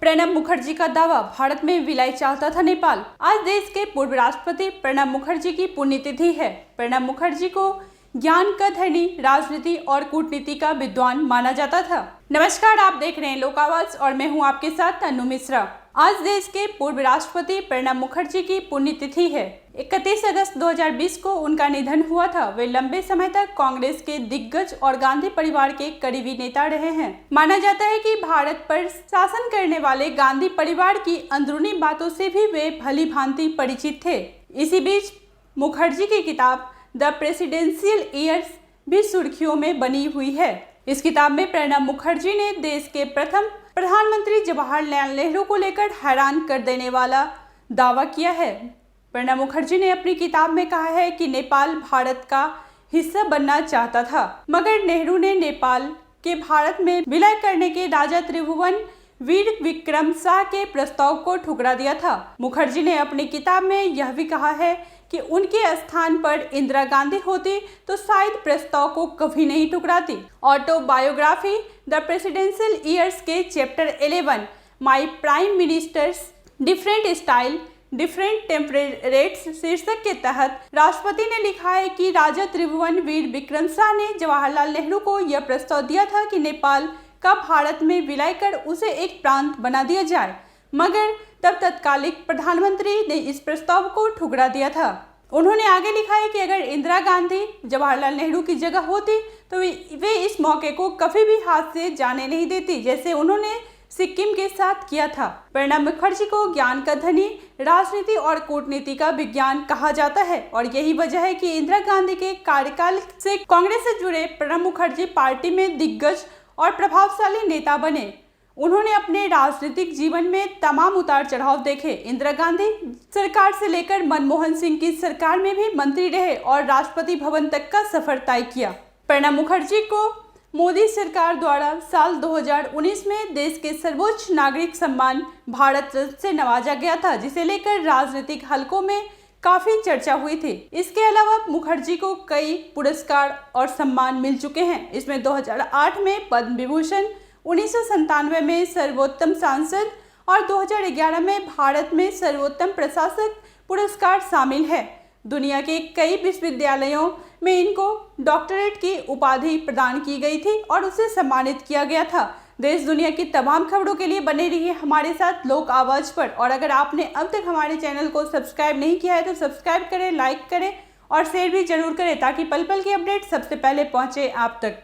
प्रणब मुखर्जी का दावा, भारत में विलय चाहता था नेपाल। आज देश के पूर्व राष्ट्रपति प्रणब मुखर्जी की पुण्यतिथि है। प्रणब मुखर्जी को ज्ञान का धनी, राजनीति और कूटनीति का विद्वान माना जाता था। नमस्कार, आप देख रहे हैं लोक आवाज और मैं हूं आपके साथ तन्नू मिश्रा। आज देश के पूर्व राष्ट्रपति प्रणब मुखर्जी की पुण्यतिथि है। 31 अगस्त 2020 को उनका निधन हुआ था। वे लंबे समय तक कांग्रेस के दिग्गज और गांधी परिवार के करीबी नेता रहे हैं। माना जाता है कि भारत पर शासन करने वाले गांधी परिवार की अंदरूनी बातों से भी वे भली भांति परिचित थे। इसी बीच मुखर्जी की किताब द प्रेसिडेंशियल ईयर्स भी सुर्खियों में बनी हुई है। इस किताब में प्रणब मुखर्जी ने देश के प्रथम प्रधानमंत्री जवाहरलाल नेहरू को लेकर हैरान कर देने वाला दावा किया है। प्रणब मुखर्जी ने अपनी किताब में कहा है कि नेपाल भारत का हिस्सा बनना चाहता था, मगर नेहरू ने नेपाल के भारत में विलय करने के राजा त्रिभुवन वीर विक्रम शाह के प्रस्ताव को ठुकरा दिया था। मुखर्जी ने अपनी किताब में यह भी कहा है कि उनके स्थान पर इंदिरा गांधी होती तो शायद प्रस्ताव को कभी नहीं ठुकराती। ऑटोबायोग्राफी द प्रेसिडेंशियल ईयर्स के chapter 11 my prime ministers different style different temperaments शीर्षक के तहत राष्ट्रपति ने लिखा है कि राजा त्रिभुवन वीर विक्रम शाह ने जवाहरलाल नेहरू को यह प्रस्ताव दिया था कि नेपाल का भारत में विलय कर उसे एक प्रांत बना दिया जाए, मगर तब तत्कालिक प्रधानमंत्री ने इस प्रस्ताव को ठुकरा दिया था। उन्होंने आगे लिखा है कि अगर इंदिरा गांधी जवाहरलाल नेहरू की जगह होती तो वे इस मौके को कभी भी हाथ से जाने नहीं देती, जैसे उन्होंने सिक्किम के साथ किया था। प्रणब मुखर्जी को ज्ञान का धनी, राजनीति और कूटनीति का विज्ञान कहा जाता है और यही वजह है कि इंदिरा गांधी के कार्यकाल से कांग्रेस से जुड़े प्रणब मुखर्जी पार्टी में दिग्गज और प्रभावशाली नेता बने। उन्होंने अपने राजनीतिक जीवन में तमाम उतार चढ़ाव देखे। इंदिरा गांधी सरकार से लेकर मनमोहन सिंह की सरकार में भी मंत्री रहे और राष्ट्रपति भवन तक का सफर तय किया। प्रणब मुखर्जी को मोदी सरकार द्वारा साल 2019 में देश के सर्वोच्च नागरिक सम्मान भारत रत्न से नवाजा गया था, जिसे लेकर राजनीतिक हलकों में काफी चर्चा हुई थी। इसके अलावा मुखर्जी को कई पुरस्कार और सम्मान मिल चुके हैं। इसमें 2008 में पद्म विभूषण, 1997 में सर्वोत्तम सांसद और 2011 में भारत में सर्वोत्तम प्रशासक पुरस्कार शामिल है। दुनिया के कई विश्वविद्यालयों में इनको डॉक्टरेट की उपाधि प्रदान की गई थी और उसे सम्मानित किया गया था। देश दुनिया की तमाम खबरों के लिए बने रहिए हमारे साथ लोक आवाज पर। और अगर आपने अब तक हमारे चैनल को सब्सक्राइब नहीं किया है तो सब्सक्राइब करें, लाइक करें और शेयर भी जरूर करें ताकि पल पल की अपडेट सबसे पहले पहुंचे आप तक।